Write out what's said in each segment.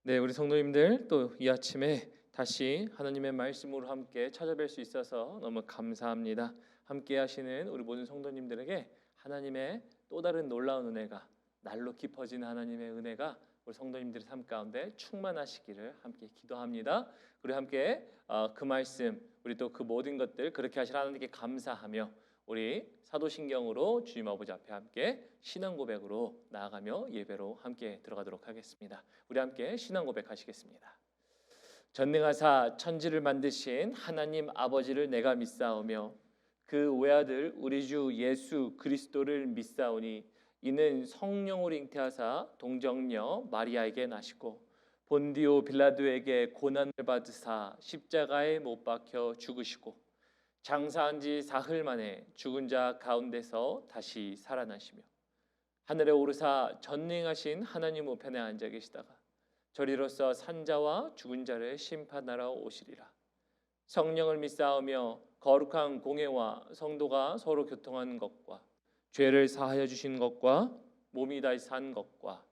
네, 우리 성도님들 또 이 아침에 다시 하나님의 말씀으로 함께 찾아뵐 수 있어서 너무 감사합니다. 함께 하시는 우리 모든 성도님들에게 하나님의 또 다른 놀라운 은혜가, 날로 깊어지는 하나님의 은혜가 우리 성도님들의 삶 가운데 충만하시기를 함께 기도합니다. 우리 함께 그 말씀, 우리 또 그 모든 것들 그렇게 하실 하나님께 감사하며 우리 사도신경으로 주님 아버지 앞에 함께 신앙 고백으로 나아가며 예배로 함께 들어가도록 하겠습니다. 우리 함께 신앙 고백하시겠습니다. 전능하사 천지를 만드신 하나님 아버지를 내가 믿사오며 그 외아들 우리 주 예수 그리스도를 믿사오니 이는 성령으로 잉태하사 동정녀 마리아에게 나시고 본디오 빌라도에게 고난을 받으사 십자가에 못 박혀 죽으시고 장사한 지 사흘 만에 죽은 자 가운데서 다시 살아나시며 하늘에 오르사 전능하신 하나님 우편에 앉아 계시다가 저리로서 산자와 죽은 자를 심판하러 오시리라. 성령을 믿사오며 거룩한 공회와 성도가 서로 교통하는 것과 죄를 사하여 주신 것과 몸이 다시 산 것과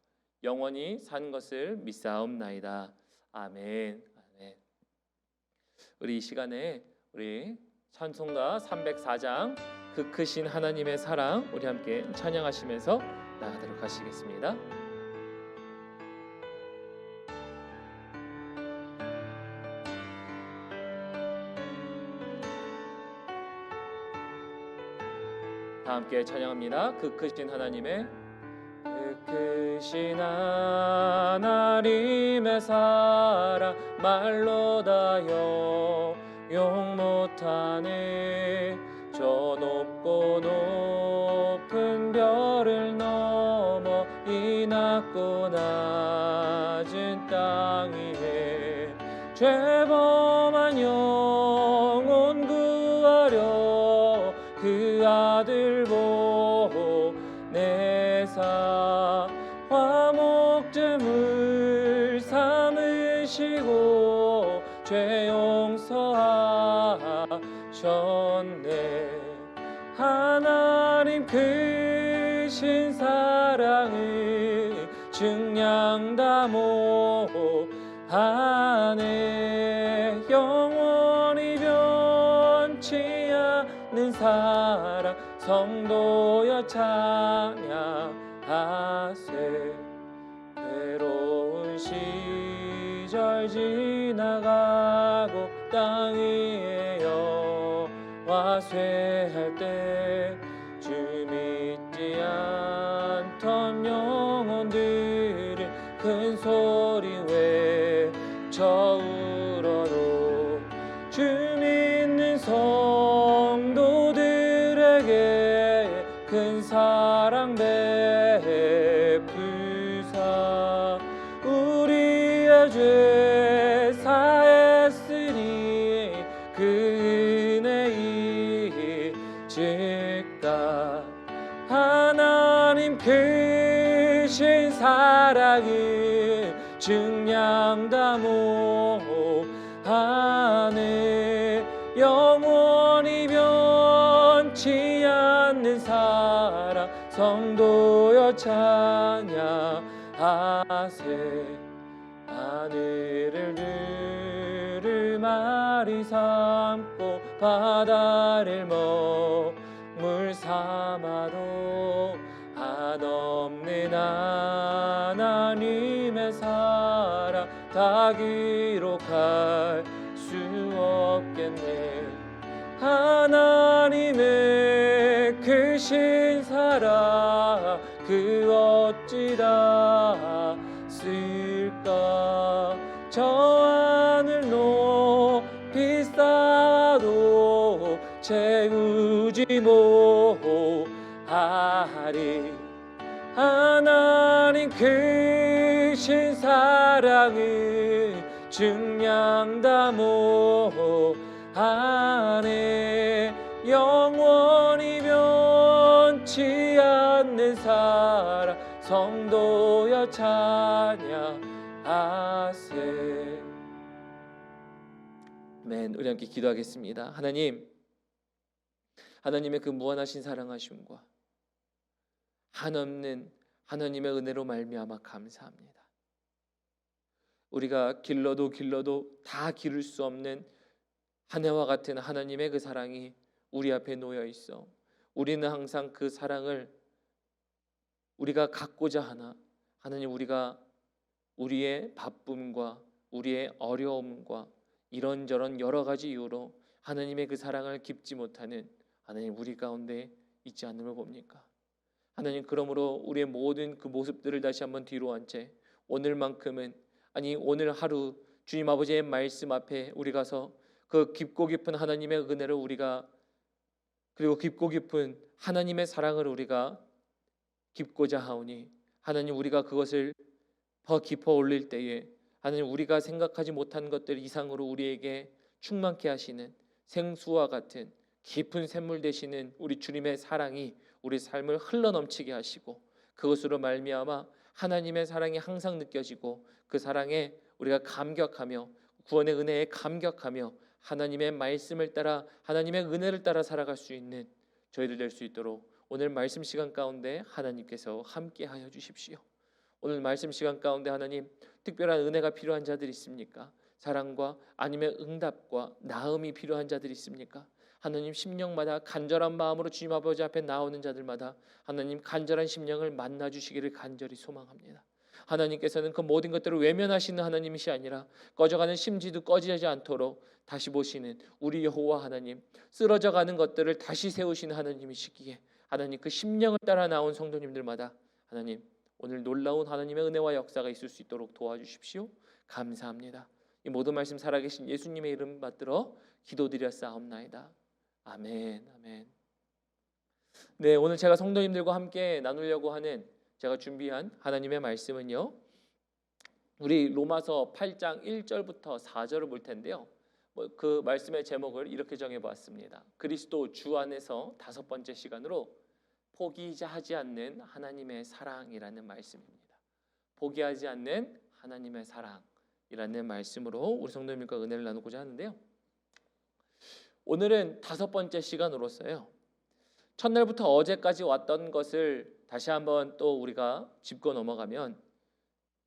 영원히 산 것을 믿사옵나이다. 아멘. 아멘. 우리 이 시간에 우리 찬송가 304장 그 크신 하나님의 사랑 우리 함께 찬양하시면서 나가도록 하시겠습니다. 다 함께 찬양합니다. 그 크신 하나님의 크신 하나님의 사랑 말로 다 용 못하네. 저 높고 높은 별을 넘어 이 낮고 낮은 땅 위에 죄범한 영혼 구하려 그 아들 보내사 화목제물 삼으시고 죄 용서하셨네. 하나님 크신 사랑을 증량 다 못하네. 영원히 변치 않는 사랑 성도여 찬양하세. 외로운 시절 지나가고 땅 위에 여호와 쇠할 때 주 믿지 않던 영혼들을 큰 소리 외쳐 울어도 주 믿는 성도들에게 큰 사랑 베푸사 우리의 죄 사했으니 그 은혜 잊을까. 하나님 크신 사랑을 증량 다 못하네. 영원히 변치 않는 사랑 성도여 찬양하세. 하늘을 두루마리 삼고 바다를 먹물 삼아도 한없는 하나님의 사랑 다 기록할 수 없겠네. 하나님의 크신 사랑 그 어찌 다 쓸까. 저 하늘 높이 쌓아도 채우지 못하리. 하나님 크신 사랑을 증량 다 못하네. 영원히 변치 않는 사랑 성도여 찬양하세. 아멘. 우리 함께 기도하겠습니다. 하나님의 그 무한하신 사랑하심과 한없는 하나님의 은혜로 말미암아 감사합니다. 우리가 길러도 다 기를 수 없는 한 해와 같은 하나님의 그 사랑이 우리 앞에 놓여 있어. 우리는 항상 그 사랑을 우리가 갖고자 하나, 하나님, 우리가 우리의 바쁨과 우리의 어려움과 이런저런 여러 가지 이유로 하나님의 그 사랑을 깊지 못하는 하나님, 우리 가운데 있지 않는 걸 봅니까? 하나님, 그러므로 우리의 모든 그 모습들을 다시 한번 뒤로 한 채 오늘만큼은, 아니 오늘 하루 주님 아버지의 말씀 앞에 우리 가서 그 깊고 깊은 하나님의 은혜를 우리가, 그리고 깊고 깊은 하나님의 사랑을 우리가 깊고자 하오니, 하나님, 우리가 그것을 더 깊어 올릴 때에 하나님, 우리가 생각하지 못한 것들 이상으로 우리에게 충만케 하시는 생수와 같은 깊은 샘물 되시는 우리 주님의 사랑이 우리 삶을 흘러넘치게 하시고, 그것으로 말미암아 하나님의 사랑이 항상 느껴지고 그 사랑에 우리가 감격하며 구원의 은혜에 감격하며 하나님의 말씀을 따라, 하나님의 은혜를 따라 살아갈 수 있는 저희들 될 수 있도록 오늘 말씀 시간 가운데 하나님께서 함께 하여 주십시오. 오늘 말씀 시간 가운데 하나님, 특별한 은혜가 필요한 자들 있습니까? 사랑과 아니면 응답과 나음이 필요한 자들 있습니까? 하나님, 심령마다 간절한 마음으로 주님 아버지 앞에 나오는 자들마다 하나님 간절한 심령을 만나 주시기를 간절히 소망합니다. 하나님께서는 그 모든 것들을 외면하시는 하나님이시 아니라 꺼져가는 심지도 꺼지지 않도록 다시 보시는 우리 여호와 하나님, 쓰러져가는 것들을 다시 세우시는 하나님이시기에 하나님, 그 심령을 따라 나온 성도님들마다 하나님, 오늘 놀라운 하나님의 은혜와 역사가 있을 수 있도록 도와주십시오. 감사합니다. 이 모든 말씀 살아계신 예수님의 이름 받들어 기도드렸사옵나이다. 아멘. 아멘. 네, 오늘 제가 성도님들과 함께 나누려고 하는, 제가 준비한 하나님의 말씀은요, 우리 로마서 8장 1절부터 4절을 볼 텐데요, 그 말씀의 제목을 이렇게 정해보았습니다. 그리스도 주 안에서 5번째 시간으로 포기하지 않는 하나님의 사랑이라는 말씀입니다. 포기하지 않는 하나님의 사랑이라는 말씀으로 우리 성도님과 은혜를 나누고자 하는데요, 오늘은 5번째 시간으로서요, 첫날부터 어제까지 왔던 것을 다시 한번 또 우리가 짚고 넘어가면,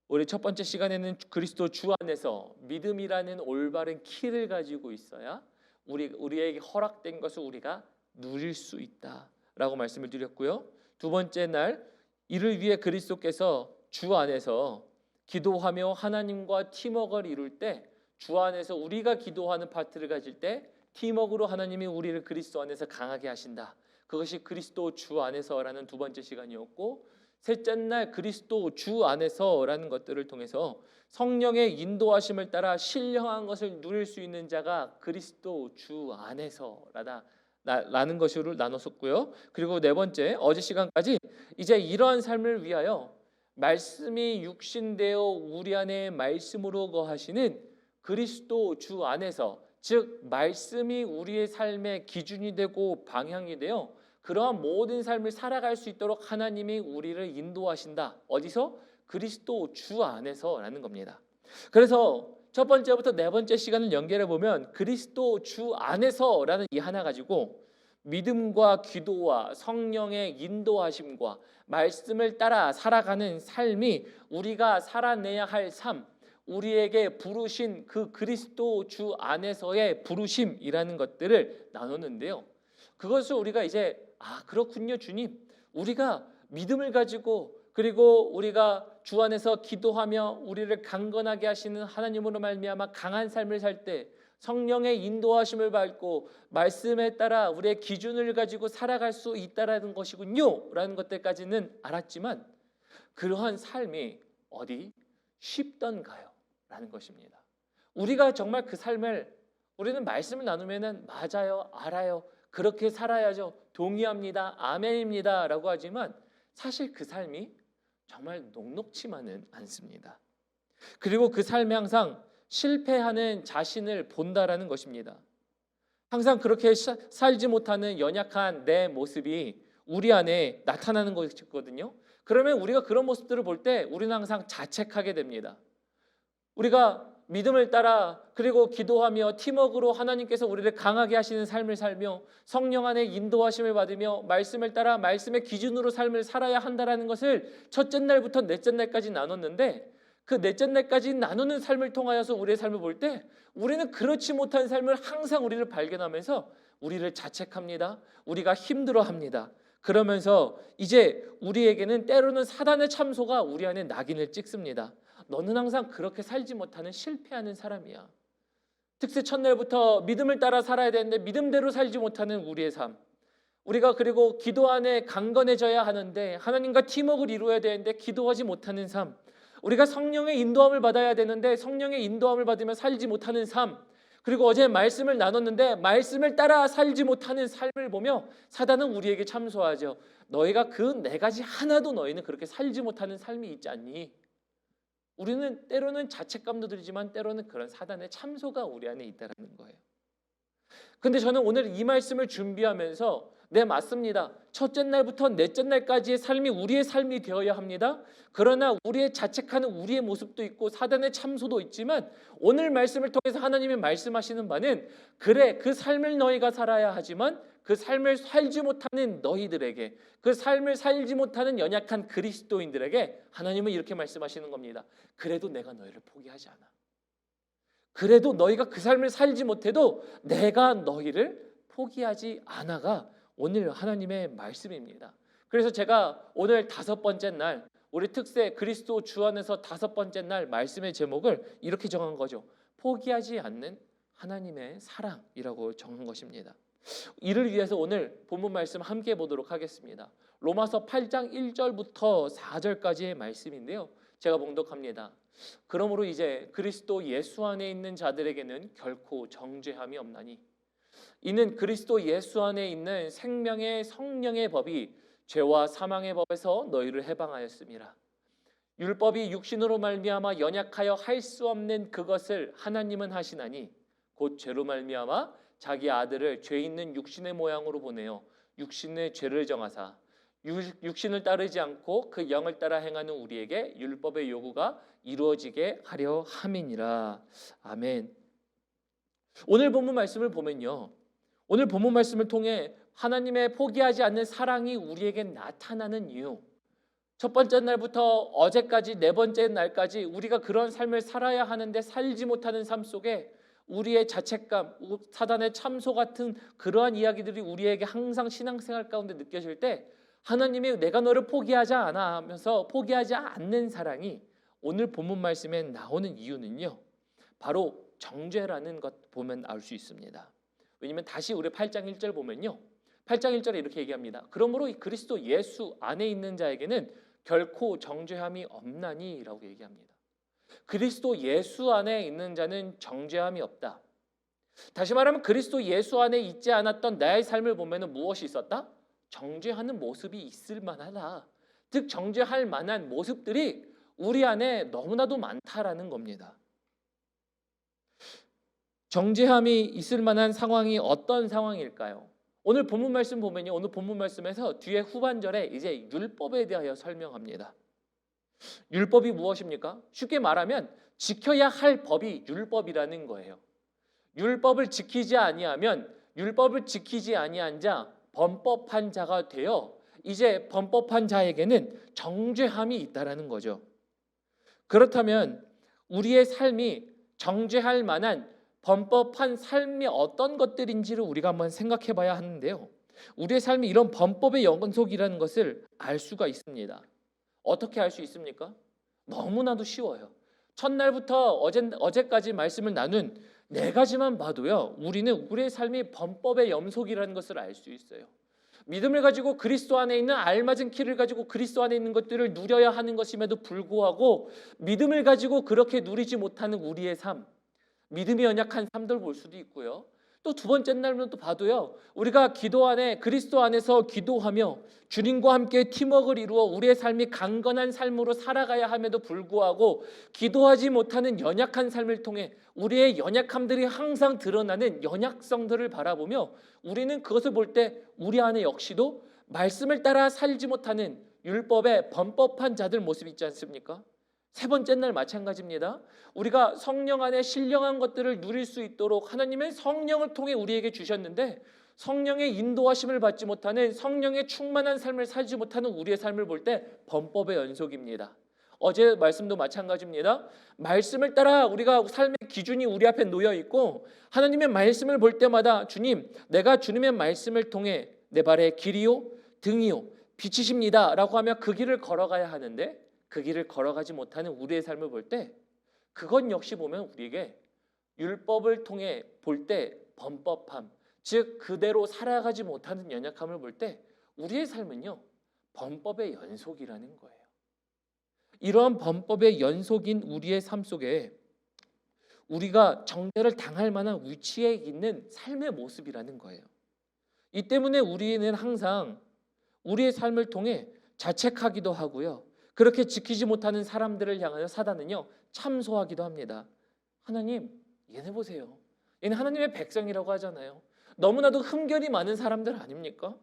우리 첫 번째 시간에는 그리스도 주 안에서 믿음이라는 올바른 키를 가지고 있어야 우리에게 허락된 것을 우리가 누릴 수 있다라고 말씀을 드렸고요. 두 번째 날, 이를 위해 그리스도께서 주 안에서 기도하며 하나님과 팀워크를 이룰 때, 주 안에서 우리가 기도하는 파트를 가질 때 팀워크로 하나님이 우리를 그리스도 안에서 강하게 하신다. 그것이 그리스도 주 안에서라는 두 번째 시간이었고, 셋째 날 그리스도 주 안에서라는 것들을 통해서 성령의 인도하심을 따라 신령한 것을 누릴 수 있는 자가 그리스도 주 안에서라는 것으로 나눴었고요. 그리고 네 번째, 어제 시간까지 이제 이러한 삶을 위하여 말씀이 육신되어 우리 안에 말씀으로 거하시는 그리스도 주 안에서, 즉 말씀이 우리의 삶의 기준이 되고 방향이 되어 그러한 모든 삶을 살아갈 수 있도록 하나님이 우리를 인도하신다. 어디서? 그리스도 주 안에서라는 겁니다. 그래서 첫 번째부터 네 번째 시간을 연결해 보면 그리스도 주 안에서라는 이 하나 가지고 믿음과 기도와 성령의 인도하심과 말씀을 따라 살아가는 삶이 우리가 살아내야 할 삶, 우리에게 부르신 그 그리스도 주 안에서의 부르심이라는 것들을 나눴는데요, 그것을 우리가 이제 그렇군요 주님, 우리가 믿음을 가지고 그리고 우리가 주 안에서 기도하며 우리를 강건하게 하시는 하나님으로 말미암아 강한 삶을 살 때 성령의 인도하심을 받고 말씀에 따라 우리의 기준을 가지고 살아갈 수 있다라는 것이군요 라는 것들까지는 알았지만, 그러한 삶이 어디 쉽던가요? 라는 것입니다. 우리가 정말 그 삶을, 우리는 말씀을 나누면은 맞아요, 알아요, 그렇게 살아야죠, 동의합니다, 아멘입니다 라고 하지만 사실 그 삶이 정말 녹록치만은 않습니다. 그리고 그 삶에 항상 실패하는 자신을 본다라는 것입니다. 항상 그렇게 살지 못하는 연약한 내 모습이 우리 안에 나타나는 것이거든요. 그러면 우리가 그런 모습들을 볼 때 우리는 항상 자책하게 됩니다. 우리가 믿음을 따라 그리고 기도하며 팀워크로 하나님께서 우리를 강하게 하시는 삶을 살며 성령 안에 인도하심을 받으며 말씀을 따라 말씀의 기준으로 삶을 살아야 한다라는 것을 첫째 날부터 넷째 날까지 나눴는데, 그 넷째 날까지 나누는 삶을 통하여서 우리의 삶을 볼 때 우리는 그렇지 못한 삶을 항상 우리를 발견하면서 우리를 자책합니다. 우리가 힘들어합니다. 그러면서 이제 우리에게는 때로는 사단의 참소가 우리 안에 낙인을 찍습니다. 너는 항상 그렇게 살지 못하는 실패하는 사람이야. 특세 첫날부터 믿음을 따라 살아야 되는데 믿음대로 살지 못하는 우리의 삶. 우리가 그리고 기도 안에 강건해져야 하는데 하나님과 팀워크를 이루어야 되는데 기도하지 못하는 삶. 우리가 성령의 인도함을 받아야 되는데 성령의 인도함을 받으며 살지 못하는 삶. 그리고 어제 말씀을 나눴는데 말씀을 따라 살지 못하는 삶을 보며 사단은 우리에게 참소하죠. 너희가 그 네 가지 하나도 너희는 그렇게 살지 못하는 삶이 있지 않니? 우리는 때로는 자책감도 들지만 때로는 그런 사단의 참소가 우리 안에 있다는 거예요. 근데 저는 오늘 이 말씀을 준비하면서 네, 맞습니다. 첫째 날부터 넷째 날까지의 삶이 우리의 삶이 되어야 합니다. 그러나 우리의 자책하는 우리의 모습도 있고 사단의 참소도 있지만 오늘 말씀을 통해서 하나님이 말씀하시는 바는 그래, 그 삶을 너희가 살아야 하지만 그 삶을 살지 못하는 너희들에게, 그 삶을 살지 못하는 연약한 그리스도인들에게 하나님은 이렇게 말씀하시는 겁니다. 그래도 내가 너희를 포기하지 않아. 그래도 너희가 그 삶을 살지 못해도 내가 너희를 포기하지 않아가 오늘 하나님의 말씀입니다. 그래서 제가 오늘 5번째 날 우리 특세 그리스도 주 안에서 5번째 날 말씀의 제목을 이렇게 정한 거죠. 포기하지 않는 하나님의 사랑이라고 정한 것입니다. 이를 위해서 오늘 본문 말씀 함께 보도록 하겠습니다. 로마서 8장 1절부터 4절까지의 말씀인데요. 제가 봉독합니다. 그러므로 이제 그리스도 예수 안에 있는 자들에게는 결코 정죄함이 없나니 이는 그리스도 예수 안에 있는 생명의 성령의 법이 죄와 사망의 법에서 너희를 해방하였음이라. 율법이 육신으로 말미암아 연약하여 할 수 없는 그것을 하나님은 하시나니 곧 죄로 말미암아 자기 아들을 죄 있는 육신의 모양으로 보내어 육신의 죄를 정하사 육신을 따르지 않고 그 영을 따라 행하는 우리에게 율법의 요구가 이루어지게 하려 함이니라. 아멘. 오늘 본문 말씀을 보면요, 오늘 본문 말씀을 통해 하나님의 포기하지 않는 사랑이 우리에게 나타나는 이유, 첫 번째 날부터 어제까지 네 번째 날까지 우리가 그런 삶을 살아야 하는데 살지 못하는 삶 속에 우리의 자책감, 사단의 참소 같은 그러한 이야기들이 우리에게 항상 신앙생활 가운데 느껴질 때 하나님이 내가 너를 포기하지 않아 하면서 포기하지 않는 사랑이 오늘 본문 말씀에 나오는 이유는요, 바로 정죄라는 것 보면 알 수 있습니다. 왜냐하면 다시 우리 8장 1절 보면요, 8장 1절에 이렇게 얘기합니다. 그러므로 그리스도 예수 안에 있는 자에게는 결코 정죄함이 없나니 라고 얘기합니다. 그리스도 예수 안에 있는 자는 정죄함이 없다. 다시 말하면 그리스도 예수 안에 있지 않았던 나의 삶을 보면 무엇이 있었다? 정죄하는 모습이 있을 만하다. 즉 정죄할 만한 모습들이 우리 안에 너무나도 많다라는 겁니다. 정죄함이 있을 만한 상황이 어떤 상황일까요? 오늘 본문 말씀 보면요, 오늘 본문 말씀에서 뒤에 후반절에 이제 율법에 대하여 설명합니다. 율법이 무엇입니까? 쉽게 말하면 지켜야 할 법이 율법이라는 거예요. 율법을 지키지 아니하면 율법을 지키지 아니한 자, 범법한 자가 되어 이제 범법한 자에게는 정죄함이 있다라는 거죠. 그렇다면 우리의 삶이 정죄할 만한 범법한 삶이 어떤 것들인지를 우리가 한번 생각해 봐야 하는데요, 우리의 삶이 이런 범법의 연속이라는 것을 알 수가 있습니다. 어떻게 알 수 있습니까? 너무나도 쉬워요. 첫날부터 어제까지 말씀을 나눈 네 가지만 봐도요, 우리는 우리의 삶이 범법의 연속이라는 것을 알 수 있어요. 믿음을 가지고 그리스도 안에 있는 알맞은 키를 가지고 그리스도 안에 있는 것들을 누려야 하는 것임에도 불구하고 믿음을 가지고 그렇게 누리지 못하는 우리의 삶, 믿음이 연약한 삶들 볼 수도 있고요. 또 두 번째 날은 또 봐도요, 우리가 기도 안에 그리스도 안에서 기도하며 주님과 함께 팀워크를 이루어 우리의 삶이 강건한 삶으로 살아가야 함에도 불구하고 기도하지 못하는 연약한 삶을 통해 우리의 연약함들이 항상 드러나는 연약성들을 바라보며 우리는 그것을 볼 때 우리 안에 역시도 말씀을 따라 살지 못하는 율법의 범법한 자들 모습이 있지 않습니까? 세 번째 날 마찬가지입니다. 우리가 성령 안에 신령한 것들을 누릴 수 있도록 하나님의 성령을 통해 우리에게 주셨는데 성령의 인도하심을 받지 못하는, 성령의 충만한 삶을 살지 못하는 우리의 삶을 볼 때 범법의 연속입니다. 어제 말씀도 마찬가지입니다. 말씀을 따라 우리가 삶의 기준이 우리 앞에 놓여 있고 하나님의 말씀을 볼 때마다 주님, 내가 주님의 말씀을 통해 내 발의 길이요 등이요 빛이십니다 라고 하며 그 길을 걸어가야 하는데 그 길을 걸어가지 못하는 우리의 삶을 볼 때 그건 역시 보면 우리에게 율법을 통해 볼 때 범법함, 즉 그대로 살아가지 못하는 연약함을 볼 때 우리의 삶은요 범법의 연속이라는 거예요. 이러한 범법의 연속인 우리의 삶 속에 우리가 정죄를 당할 만한 위치에 있는 삶의 모습이라는 거예요. 이 때문에 우리는 항상 우리의 삶을 통해 자책하기도 하고요. 그렇게 지키지 못하는 사람들을 향하여 사단은요 참소하기도 합니다. 하나님, 얘네 보세요. 얘네 하나님의 백성이라고 하잖아요. 너무나도 흠결이 많은 사람들 아닙니까?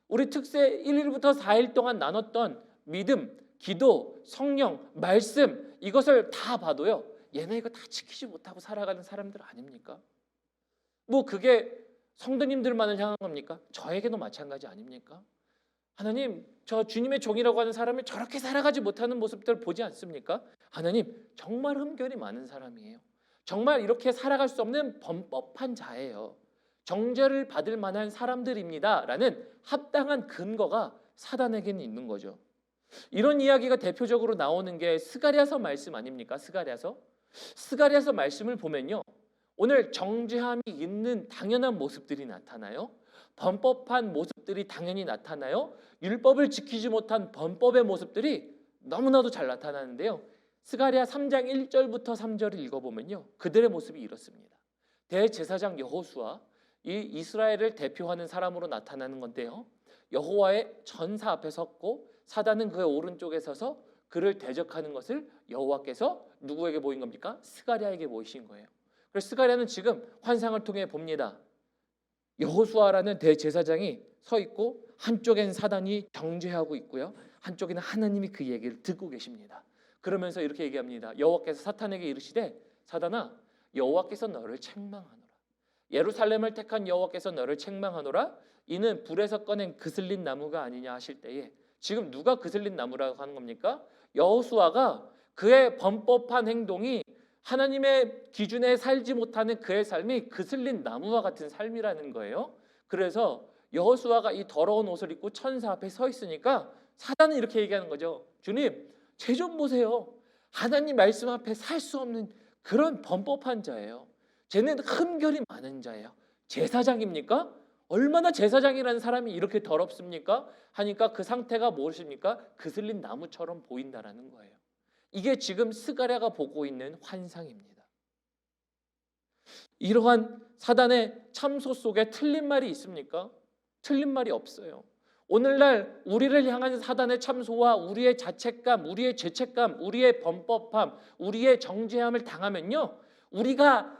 우리 특세 1일부터 4일 동안 나눴던 믿음, 기도, 성령, 말씀 이것을 다 봐도요. 얘네 이거 다 지키지 못하고 살아가는 사람들 아닙니까? 뭐 그게 성도님들만을 향한 겁니까? 저에게도 마찬가지 아닙니까? 하나님, 저 주님의 종이라고 하는 사람이 저렇게 살아가지 못하는 모습들을 보지 않습니까? 하나님, 정말 흠결이 많은 사람이에요. 정말 이렇게 살아갈 수 없는 범법한 자예요. 정죄를 받을 만한 사람들입니다 라는 합당한 근거가 사단에게는 있는 거죠. 이런 이야기가 대표적으로 나오는 게 스가랴서 말씀 아닙니까? 스가랴서 말씀을 보면요, 오늘 정죄함이 있는 당연한 모습들이 나타나요. 범법한 모습들이 당연히 나타나요. 율법을 지키지 못한 범법의 모습들이 너무나도 잘 나타나는데요. 스가랴 3장 1절부터 3절을 읽어보면요, 그들의 모습이 이렇습니다. 대제사장 여호수아, 이 이스라엘을 대표하는 사람으로 나타나는 건데요, 여호와의 전사 앞에 섰고 사단은 그의 오른쪽에 서서 그를 대적하는 것을 여호와께서 누구에게 보인 겁니까? 스가랴에게 보이신 거예요. 그래서 스가랴는 지금 환상을 통해 봅니다. 여호수아라는 대제사장이 서 있고 한쪽엔 사단이 정죄하고 있고요, 한쪽에는 하나님이 그 얘기를 듣고 계십니다. 그러면서 이렇게 얘기합니다. 여호와께서 사탄에게 이르시되 사단아, 여호와께서 너를 책망하노라. 예루살렘을 택한 여호와께서 너를 책망하노라. 이는 불에서 꺼낸 그슬린 나무가 아니냐 하실 때에, 지금 누가 그슬린 나무라고 하는 겁니까? 여호수아가 그의 범법한 행동이 하나님의 기준에 살지 못하는 그의 삶이 그슬린 나무와 같은 삶이라는 거예요. 그래서 여호수아가 이 더러운 옷을 입고 천사 앞에 서 있으니까 사단은 이렇게 얘기하는 거죠. 주님, 쟤 좀 보세요. 하나님 말씀 앞에 살 수 없는 그런 범법한 자예요. 쟤는 흠결이 많은 자예요. 제사장입니까? 얼마나 제사장이라는 사람이 이렇게 더럽습니까? 하니까 그 상태가 무엇입니까? 그슬린 나무처럼 보인다라는 거예요. 이게 지금 스가랴가 보고 있는 환상입니다. 이러한 사단의 참소 속에 틀린 말이 있습니까? 틀린 말이 없어요. 오늘날 우리를 향한 사단의 참소와 우리의 자책감, 우리의 죄책감, 우리의 범법함, 우리의 정죄함을 당하면요, 우리가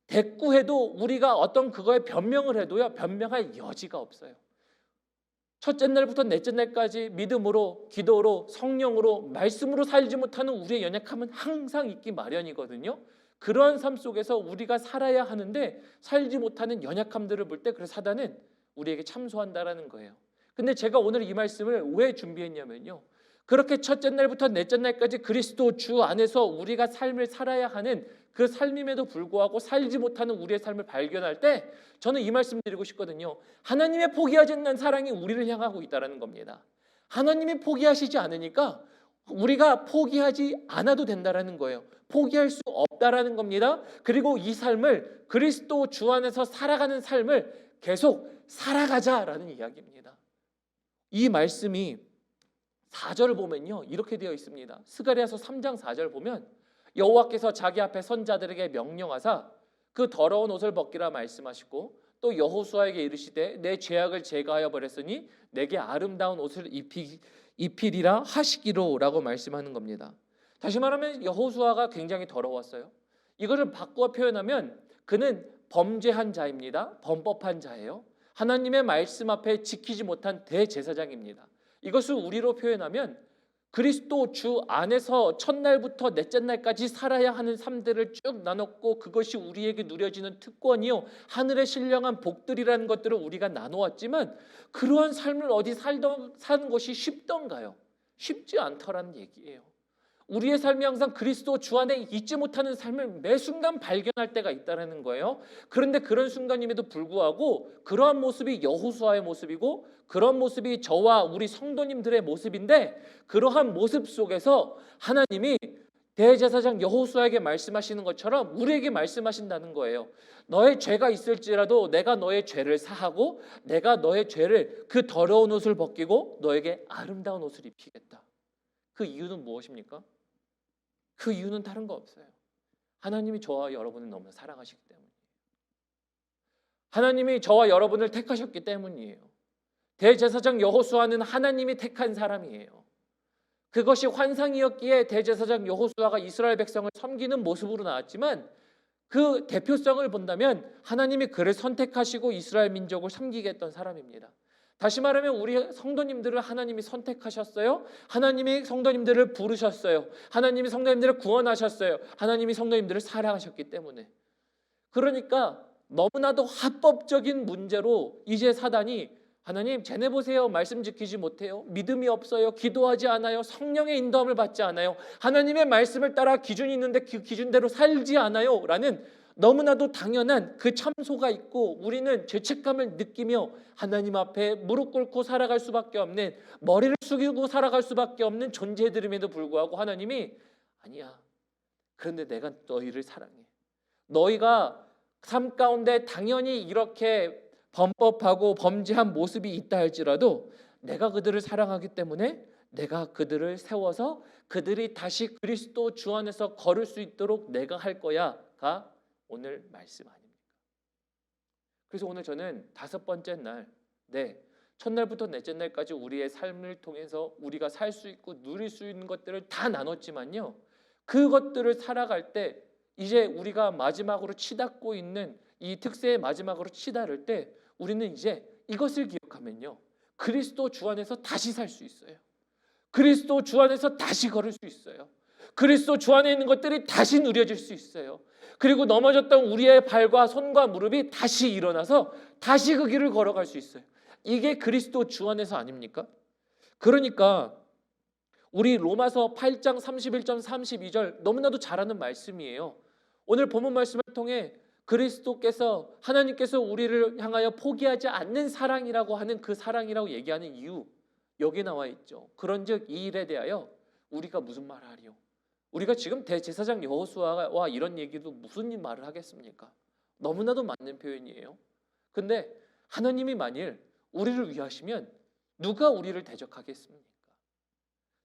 대꾸해도, 우리가 어떤 그거에 변명을 해도요, 변명할 여지가 없어요. 첫째 날부터 넷째 날까지 믿음으로, 기도로, 성령으로, 말씀으로 살지 못하는 우리의 연약함은 항상 있기 마련이거든요. 그러한 삶 속에서 우리가 살아야 하는데 살지 못하는 연약함들을 볼 때, 그래서 사단은 우리에게 참소한다라는 거예요. 근데 제가 오늘 이 말씀을 왜 준비했냐면요, 그렇게 첫째 날부터 넷째 날까지 그리스도 주 안에서 우리가 삶을 살아야 하는 그 삶임에도 불구하고 살지 못하는 우리의 삶을 발견할 때 저는 이 말씀 드리고 싶거든요. 하나님의 포기하지 않는 사랑이 우리를 향하고 있다는 겁니다. 하나님이 포기하시지 않으니까 우리가 포기하지 않아도 된다는 거예요. 포기할 수 없다라는 겁니다. 그리고 이 삶을, 그리스도 주 안에서 살아가는 삶을 계속 살아가자라는 이야기입니다. 이 말씀이 4절을 보면요, 이렇게 되어 있습니다. 스가랴서 3장 4절 보면 여호와께서 자기 앞에 선자들에게 명령하사 그 더러운 옷을 벗기라 말씀하시고, 또 여호수아에게 이르시되 내 죄악을 제거하여 버렸으니 내게 아름다운 옷을 입히리라 하시기로라고 말씀하는 겁니다. 다시 말하면 여호수아가 굉장히 더러웠어요. 이것을 바꾸어 표현하면 그는 범죄한 자입니다. 범법한 자예요. 하나님의 말씀 앞에 지키지 못한 대제사장입니다. 이것을 우리로 표현하면 그리스도 주 안에서 첫날부터 넷째 날까지 살아야 하는 삶들을 쭉 나눴고, 그것이 우리에게 누려지는 특권이요, 하늘의 신령한 복들이라는 것들을 우리가 나누었지만, 그러한 삶을 어디 사는 것이 쉽던가요? 쉽지 않더라는 얘기예요. 우리의 삶이 항상 그리스도 주 안에 있지 못하는 삶을 매 순간 발견할 때가 있다는 거예요. 그런데 그런 순간임에도 불구하고 그러한 모습이 여호수아의 모습이고 그런 모습이 저와 우리 성도님들의 모습인데, 그러한 모습 속에서 하나님이 대제사장 여호수아에게 말씀하시는 것처럼 우리에게 말씀하신다는 거예요. 너의 죄가 있을지라도 내가 너의 죄를 사하고 내가 너의 죄를, 그 더러운 옷을 벗기고 너에게 아름다운 옷을 입히겠다. 그 이유는 무엇입니까? 그 이유는 다른 거 없어요. 하나님이 저와 여러분을 너무 사랑하시기 때문이에요. 하나님이 저와 여러분을 택하셨기 때문이에요. 대제사장 여호수아는 하나님이 택한 사람이에요. 그것이 환상이었기에 대제사장 여호수아가 이스라엘 백성을 섬기는 모습으로 나왔지만, 그 대표성을 본다면 하나님이 그를 선택하시고 이스라엘 민족을 섬기게 했던 사람입니다. 다시 말하면 우리 성도님들을 하나님이 선택하셨어요. 하나님이 성도님들을 부르셨어요. 하나님이 성도님들을 구원하셨어요. 하나님이 성도님들을 사랑하셨기 때문에. 그러니까 너무나도 합법적인 문제로 이제 사단이, 하나님 쟤네 보세요, 말씀 지키지 못해요, 믿음이 없어요, 기도하지 않아요, 성령의 인도함을 받지 않아요, 하나님의 말씀을 따라 기준이 있는데 그 기준대로 살지 않아요 라는 너무나도 당연한 그 참소가 있고, 우리는 죄책감을 느끼며 하나님 앞에 무릎 꿇고 살아갈 수밖에 없는, 머리를 숙이고 살아갈 수밖에 없는 존재들임에도 불구하고 하나님이 아니야, 그런데 내가 너희를 사랑해, 너희가 삶 가운데 당연히 이렇게 범법하고 범죄한 모습이 있다 할지라도 내가 그들을 사랑하기 때문에 내가 그들을 세워서 그들이 다시 그리스도 주 안에서 걸을 수 있도록 내가 할 거야가 오늘 말씀 아닙니까? 그래서 오늘 저는 5번째 날, 첫날부터 넷째 날까지 우리의 삶을 통해서 우리가 살 수 있고 누릴 수 있는 것들을 다 나눴지만요, 그것들을 살아갈 때 이제 우리가 마지막으로 치닫고 있는 이 특세의 마지막으로 치달을 때 우리는 이제 이것을 기억하면요, 그리스도 주 안에서 다시 살 수 있어요. 그리스도 주 안에서 다시 걸을 수 있어요. 그리스도 주 안에 있는 것들이 다시 누려질 수 있어요. 그리고 넘어졌던 우리의 발과 손과 무릎이 다시 일어나서 다시 그 길을 걸어갈 수 있어요. 이게 그리스도 주 안에서 아닙니까? 그러니까 우리 로마서 8장 31절 32절 너무나도 잘 아는 말씀이에요. 오늘 본문 말씀을 통해 그리스도께서, 하나님께서 우리를 향하여 포기하지 않는 사랑이라고 하는 그 사랑이라고 얘기하는 이유, 여기 나와 있죠. 그런즉 이 일에 대하여 우리가 무슨 말을 하리요? 우리가 지금 대제사장 여호수아와 이런 얘기도 무슨 말을 하겠습니까? 너무나도 맞는 표현이에요. 근데 하나님이 만일 우리를 위하시면 누가 우리를 대적하겠습니까?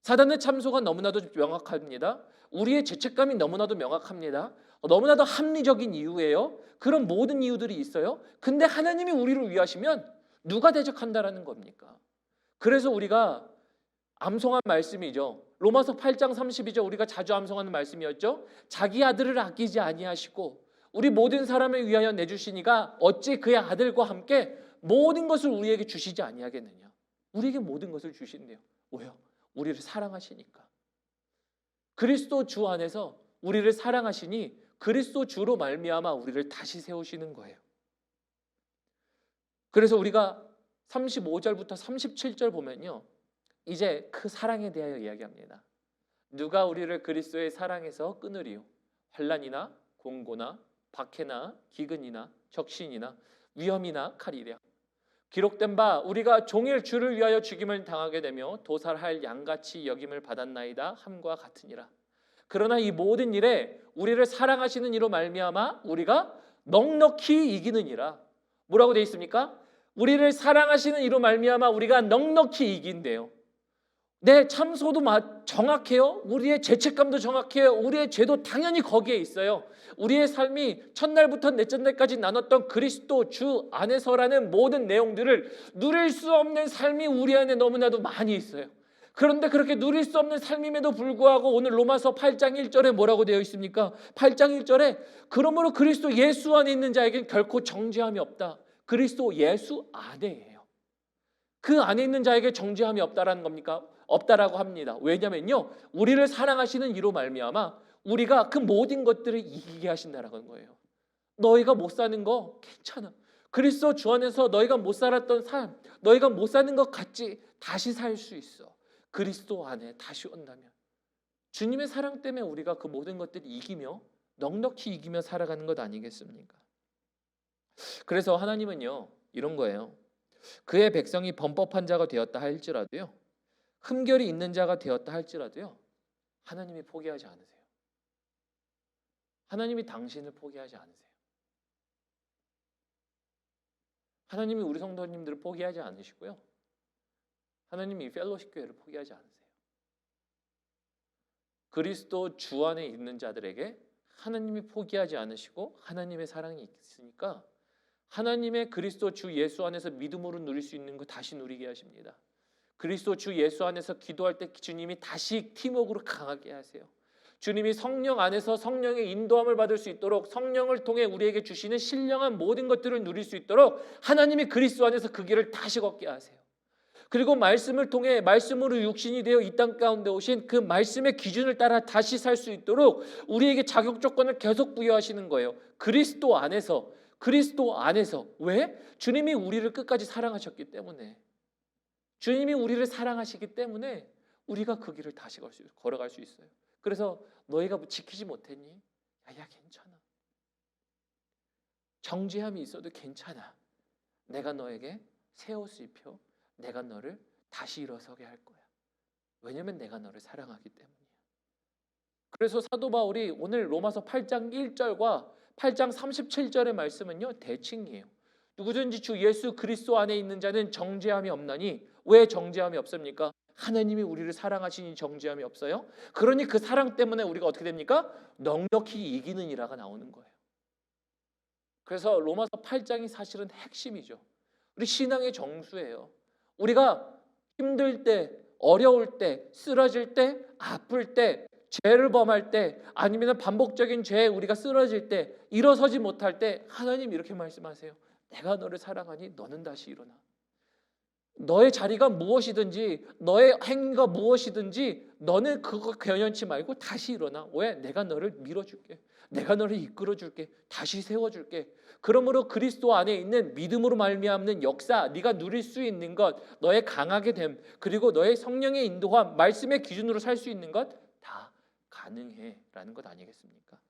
사단의 참소가 너무나도 명확합니다. 우리의 죄책감이 너무나도 명확합니다. 너무나도 합리적인 이유예요. 그런 모든 이유들이 있어요. 근데 하나님이 우리를 위하시면 누가 대적한다라는 겁니까? 그래서 우리가 암송한 말씀이죠. 로마서 8장 32절 우리가 자주 암송하는 말씀이었죠. 자기 아들을 아끼지 아니하시고 우리 모든 사람을 위하여 내주시니가 어찌 그의 아들과 함께 모든 것을 우리에게 주시지 아니하겠느냐. 우리에게 모든 것을 주신대요. 왜요? 우리를 사랑하시니까. 그리스도 주 안에서 우리를 사랑하시니 그리스도 주로 말미암아 우리를 다시 세우시는 거예요. 그래서 우리가 35절부터 37절 보면요, 이제 그 사랑에 대하여 이야기합니다. 누가 우리를 그리스도의 사랑에서 끊으리요? 환난이나 공고나 박해나 기근이나 적신이나 위험이나 칼이랴. 기록된 바 우리가 종일 주를 위하여 죽임을 당하게 되며 도살할 양같이 여김을 받았나이다 함과 같으니라. 그러나 이 모든 일에 우리를 사랑하시는 이로 말미암아 우리가 넉넉히 이기느니라. 뭐라고 되어 있습니까? 우리를 사랑하시는 이로 말미암아 우리가 넉넉히 이긴대요. 내 참소도 정확해요. 우리의 죄책감도 정확해요. 우리의 죄도 당연히 거기에 있어요. 우리의 삶이 첫날부터 넷째 날까지 나눴던 그리스도 주 안에서라는 모든 내용들을 누릴 수 없는 삶이 우리 안에 너무나도 많이 있어요. 그런데 그렇게 누릴 수 없는 삶임에도 불구하고 오늘 로마서 8장 1절에 뭐라고 되어 있습니까? 8장 1절에 그러므로 그리스도 예수 안에 있는 자에겐 결코 정죄함이 없다. 그리스도 예수 안에예요. 그 안에 있는 자에게 정죄함이 없다라는 겁니까? 없다라고 합니다. 왜냐면요, 우리를 사랑하시는 이로 말미암아 우리가 그 모든 것들을 이기게 하신다라는 거예요. 너희가 못 사는 거 괜찮아. 그리스도 주 안에서 너희가 못 살았던 삶, 너희가 못 사는 것 같지 다시 살 수 있어. 그리스도 안에 다시 온다면 주님의 사랑 때문에 우리가 그 모든 것들을 이기며 넉넉히 이기며 살아가는 것 아니겠습니까? 그래서 하나님은요 이런 거예요. 그의 백성이 범법한 자가 되었다 할지라도요, 흠결이 있는 자가 되었다 할지라도요, 하나님이 포기하지 않으세요. 하나님이 당신을 포기하지 않으세요. 하나님이 우리 성도님들을 포기하지 않으시고요, 하나님이 펠로십 교회를 포기하지 않으세요. 그리스도 주 안에 있는 자들에게 하나님이 포기하지 않으시고 하나님의 사랑이 있으니까 하나님의 그리스도 주 예수 안에서 믿음으로 누릴 수 있는 거 다시 누리게 하십니다. 그리스도 주 예수 안에서 기도할 때 주님이 다시 팀워크로 강하게 하세요. 주님이 성령 안에서 성령의 인도함을 받을 수 있도록 성령을 통해 우리에게 주시는 신령한 모든 것들을 누릴 수 있도록 하나님이 그리스도 안에서 그 길을 다시 걷게 하세요. 그리고 말씀을 통해 말씀으로 육신이 되어 이 땅 가운데 오신 그 말씀의 기준을 따라 다시 살 수 있도록 우리에게 자격 조건을 계속 부여하시는 거예요. 그리스도 안에서. 왜? 주님이 우리를 끝까지 사랑하셨기 때문에. 주님이 우리를 사랑하시기 때문에 우리가 그 길을 다시 걸어갈 수 있어요. 그래서 너희가 지키지 못했니? 야 괜찮아. 정죄함이 있어도 괜찮아. 내가 너에게 새 옷을 입혀 내가 너를 다시 일어서게 할 거야. 왜냐하면 내가 너를 사랑하기 때문이야. 그래서 사도 바울이 오늘 로마서 8장 1절과 8장 37절의 말씀은요 대칭이에요. 누구든지 주 예수 그리스도 안에 있는 자는 정죄함이 없나니. 왜 정죄함이 없습니까? 하나님이 우리를 사랑하시니 정죄함이 없어요. 그러니 그 사랑 때문에 우리가 어떻게 됩니까? 넉넉히 이기는이라가 나오는 거예요. 그래서 로마서 8장이 사실은 핵심이죠. 우리 신앙의 정수예요. 우리가 힘들 때, 어려울 때, 쓰러질 때, 아플 때, 죄를 범할 때, 아니면 반복적인 죄에 우리가 쓰러질 때, 일어서지 못할 때 하나님 이렇게 말씀하세요. 내가 너를 사랑하니 너는 다시 일어나. 너의 자리가 무엇이든지 너의 행위가 무엇이든지 너는 그거 변연치 말고 다시 일어나. 왜? 내가 너를 밀어줄게. 내가 너를 이끌어줄게. 다시 세워줄게. 그러므로 그리스도 안에 있는 믿음으로 말미암는 역사, 네가 누릴 수 있는 것, 너의 강하게 됨, 그리고 너의 성령의 인도함, 말씀의 기준으로 살 수 있는 것 다 가능해라는 것 아니겠습니까?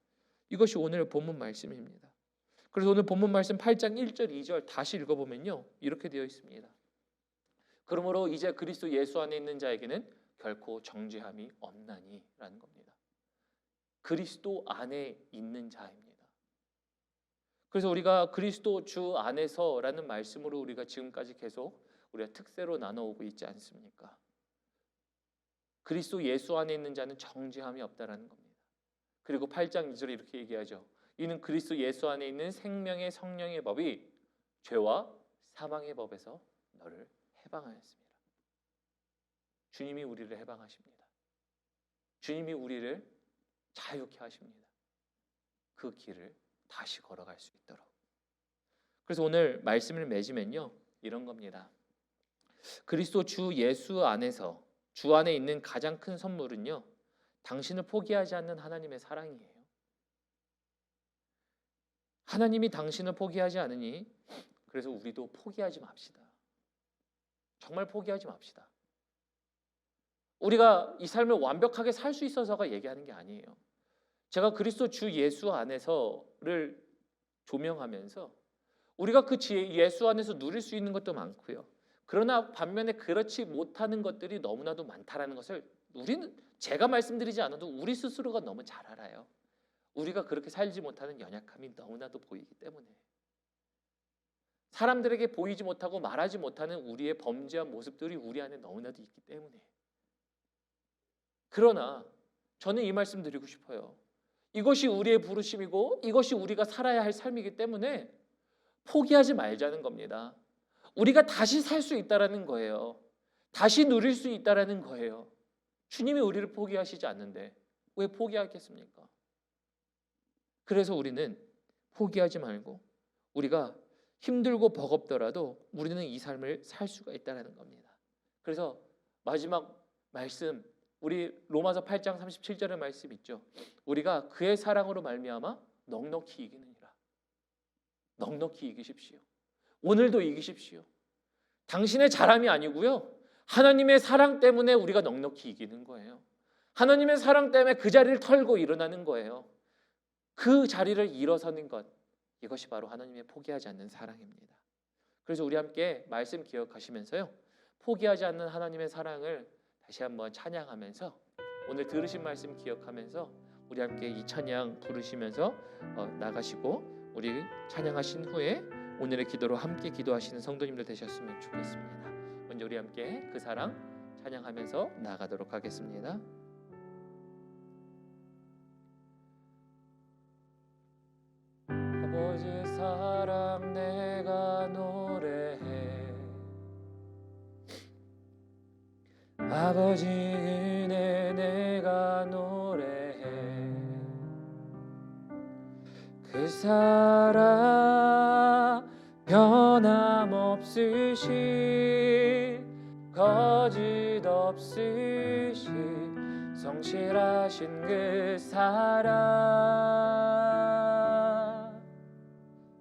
이것이 오늘 본문 말씀입니다. 그래서 오늘 본문 말씀 8장 1절 2절 다시 읽어보면요 이렇게 되어 있습니다. 그러므로 이제 그리스도 예수 안에 있는 자에게는 결코 정죄함이 없나니 라는 겁니다. 그리스도 안에 있는 자입니다. 그래서 우리가 그리스도 주 안에서라는 말씀으로 우리가 지금까지 계속 우리가 특세로 나눠오고 있지 않습니까? 그리스도 예수 안에 있는 자는 정죄함이 없다라는 겁니다. 그리고 8장 2절에 이렇게 얘기하죠. 이는 그리스도 예수 안에 있는 생명의 성령의 법이 죄와 사망의 법에서 너를 해방하였습니다. 주님이 우리를 해방하십니다. 주님이 우리를 자유케 하십니다. 그 길을 다시 걸어갈 수 있도록. 그래서 오늘 말씀을 맺으면요 이런 겁니다. 그리스도 주 예수 안에서 주 안에 있는 가장 큰 선물은요 당신을 포기하지 않는 하나님의 사랑이에요. 하나님이 당신을 포기하지 않으니 그래서 우리도 포기하지 맙시다. 정말 포기하지 맙시다. 우리가 이 삶을 완벽하게 살 수 있어서가 얘기하는 게 아니에요. 제가 그리스도 주 예수 안에서를 조명하면서 우리가 그 예수 안에서 누릴 수 있는 것도 많고요. 그러나 반면에 그렇지 못하는 것들이 너무나도 많다라는 것을 우리는 제가 말씀드리지 않아도 우리 스스로가 너무 잘 알아요. 우리가 그렇게 살지 못하는 연약함이 너무나도 보이기 때문에 사람들에게 보이지 못하고 말하지 못하는 우리의 범죄한 모습들이 우리 안에 너무나도 있기 때문에 그러나 저는 이 말씀 드리고 싶어요. 이것이 우리의 부르심이고 이것이 우리가 살아야 할 삶이기 때문에 포기하지 말자는 겁니다. 우리가 다시 살 수 있다라는 거예요. 다시 누릴 수 있다라는 거예요. 주님이 우리를 포기하시지 않는데 왜 포기하겠습니까? 그래서 우리는 포기하지 말고 우리가 힘들고 버겁더라도 우리는 이 삶을 살 수가 있다는 겁니다. 그래서 마지막 말씀 우리 로마서 8장 37절의 말씀 있죠. 우리가 그의 사랑으로 말미암아 넉넉히 이기느니라. 넉넉히 이기십시오. 오늘도 이기십시오. 당신의 잘함이 아니고요. 하나님의 사랑 때문에 우리가 넉넉히 이기는 거예요. 하나님의 사랑 때문에 그 자리를 털고 일어나는 거예요. 그 자리를 일어서는 것, 이것이 바로 하나님의 포기하지 않는 사랑입니다. 그래서 우리 함께 말씀 기억하시면서요, 포기하지 않는 하나님의 사랑을 다시 한번 찬양하면서, 오늘 들으신 말씀 기억하면서 우리 함께 이 찬양 부르시면서 나가시고, 우리 찬양하신 후에 오늘의 기도로 함께 기도하시는 성도님들 되셨으면 좋겠습니다. 먼저 우리 함께 그 사랑 찬양하면서 나가도록 하겠습니다. 아버지 사랑 내가 노래해, 아버지 은혜 내가 노래해, 그 사랑 변함없으시, 거짓없으시, 성실하신 그 사랑,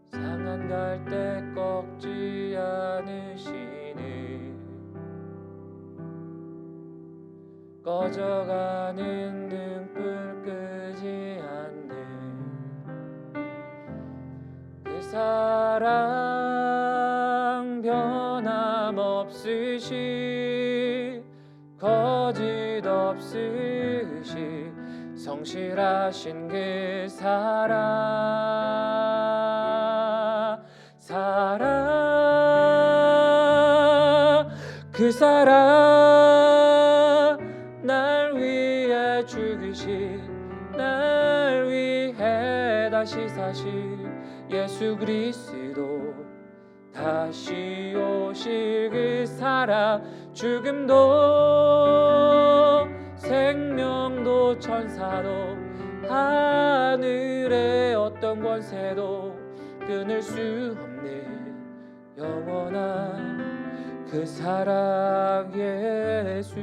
상한 갈대 꺾지 않으시는, 꺼져가는 등불 끄지 않는 그 사랑 변함없으시, 거짓없으시, 성실하신 그 사랑, 그 사랑 날 위해 죽으신, 날 위해 다시 사신 예수 그리스도, 다시 오실 그 사랑, 죽음도 생명도 천사도 하늘의 어떤 권세도 끊을 수 없는 영원한 그 사랑 예수.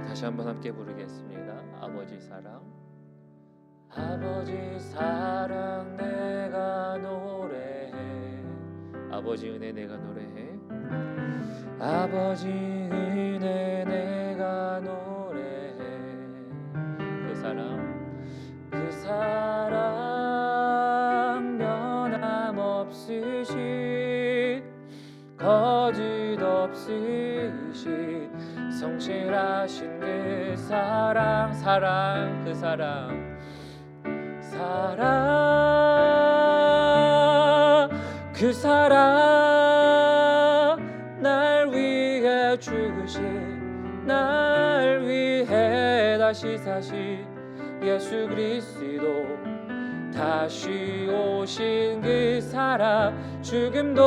다시 한번 함께 부르겠습니다. 아버지 사랑, 아버지 사랑 내가 노래해, 아버지 은혜 내가 노래해, 아버지 은혜 내가 노래해, 그 사랑 변함없으시, 거짓없으시, 성실하신 그 사랑, 그 사랑, 그 사랑 날 위해 죽으신, 날 위해 다시 사신 예수 그리스도, 다시 오신 그 사랑, 죽음도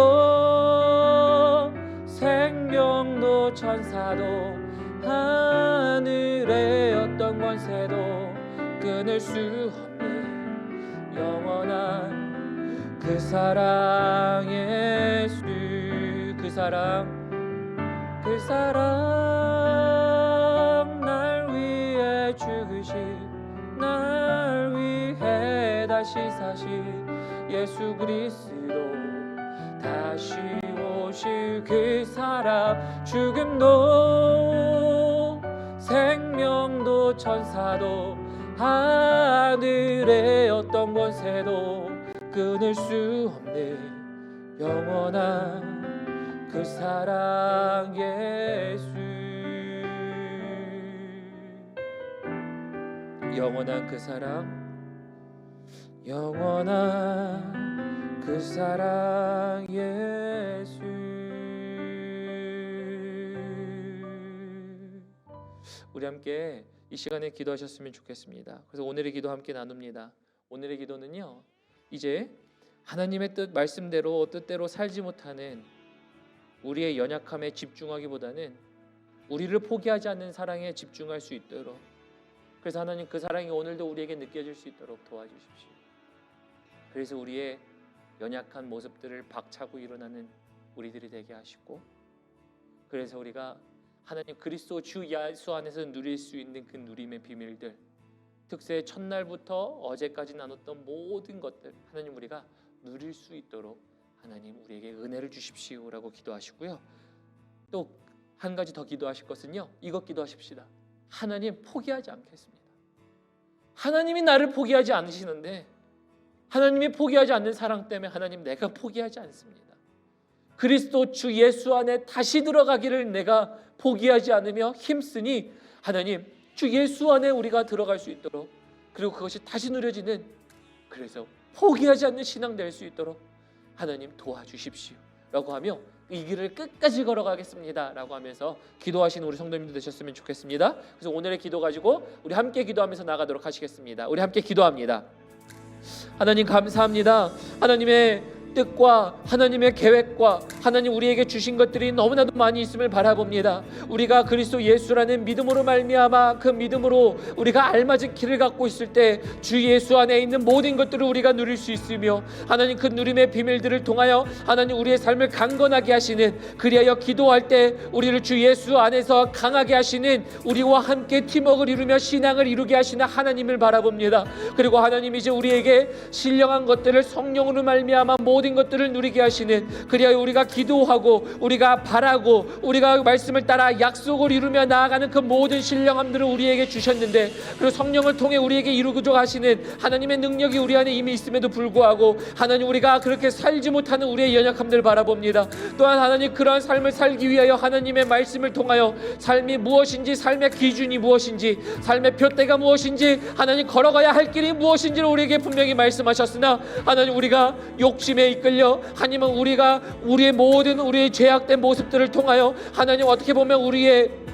생명도 천사도 하늘의 어떤 권세도 끊을 수 없는 영원한 그 사랑 예수, 그 사랑 날 위해 죽으신, 날 위해 다시 사신 예수 그리스도, 다시 오실 그 사랑, 죽음도 생명도 천사도 하늘의 어떤 권세도 끊을 수 없는 영원한 그 사랑 예수, 영원한 그 사랑, 영원한 그 사랑 예수. 우리 함께 이 시간에 기도하셨으면 좋겠습니다. 그래서 오늘의 기도 함께 나눕니다. 오늘의 기도는요, 이제 하나님의 뜻 말씀대로 뜻대로 살지 못하는 우리의 연약함에 집중하기보다는 우리를 포기하지 않는 사랑에 집중할 수 있도록, 그래서 하나님 그 사랑이 오늘도 우리에게 느껴질 수 있도록 도와주십시오. 그래서 우리의 연약한 모습들을 박차고 일어나는 우리들이 되게 하시고, 그래서 우리가 하나님 그리스도 주 예수 안에서 누릴 수 있는 그 누림의 비밀들, 특세 첫날부터 어제까지 나눴던 모든 것들 하나님 우리가 누릴 수 있도록 하나님 우리에게 은혜를 주십시오라고 기도하시고요. 또 한 가지 더 기도하실 것은요, 이것 기도하십시다. 하나님 포기하지 않겠습니다. 하나님이 나를 포기하지 않으시는데, 하나님이 포기하지 않는 사랑 때문에 하나님 내가 포기하지 않습니다. 그리스도 주 예수 안에 다시 들어가기를 내가 포기하지 않으며 힘쓰니 하나님 주 예수 안에 우리가 들어갈 수 있도록, 그리고 그것이 다시 누려지는, 그래서 포기하지 않는 신앙 될 수 있도록 하나님 도와주십시오 라고 하며 이 길을 끝까지 걸어가겠습니다 라고 하면서 기도하시는 우리 성도님들 되셨으면 좋겠습니다. 그래서 오늘의 기도 가지고 우리 함께 기도하면서 나가도록 하시겠습니다. 우리 함께 기도합니다. 하나님 감사합니다. 하나님의 뜻과 하나님의 계획과 하나님 우리에게 주신 것들이 너무나도 많이 있음을 바라봅니다. 우리가 그리스도 예수라는 믿음으로 말미암아 그 믿음으로 우리가 알맞은 길을 갖고 있을 때 주 예수 안에 있는 모든 것들을 우리가 누릴 수 있으며, 하나님 그 누림의 비밀들을 통하여 하나님 우리의 삶을 강건하게 하시는, 그리하여 기도할 때 우리를 주 예수 안에서 강하게 하시는, 우리와 함께 팀워크를 이루며 신앙을 이루게 하시는 하나님을 바라봅니다. 그리고 하나님 이제 우리에게 신령한 것들을 성령으로 말미암아 모든 것들을 누리게 하시는, 그리하여 우리가 기도하고 우리가 바라고 우리가 말씀을 따라 약속을 이루며 나아가는 그 모든 신령함들을 우리에게 주셨는데, 그리고 성령을 통해 우리에게 이루고자 하시는 하나님의 능력이 우리 안에 이미 있음에도 불구하고 하나님 우리가 그렇게 살지 못하는 우리의 연약함들을 바라봅니다. 또한 하나님 그러한 삶을 살기 위하여 하나님의 말씀을 통하여 삶이 무엇인지, 삶의 기준이 무엇인지, 삶의 표대가 무엇인지, 하나님 걸어가야 할 길이 무엇인지를 우리에게 분명히 말씀하셨으나, 하나님 우리가 욕심에 이끌려 하나님은 우리가 우리의 모든 우리의 죄악된 모습들을 통하여 하나님 어떻게 보면 우리의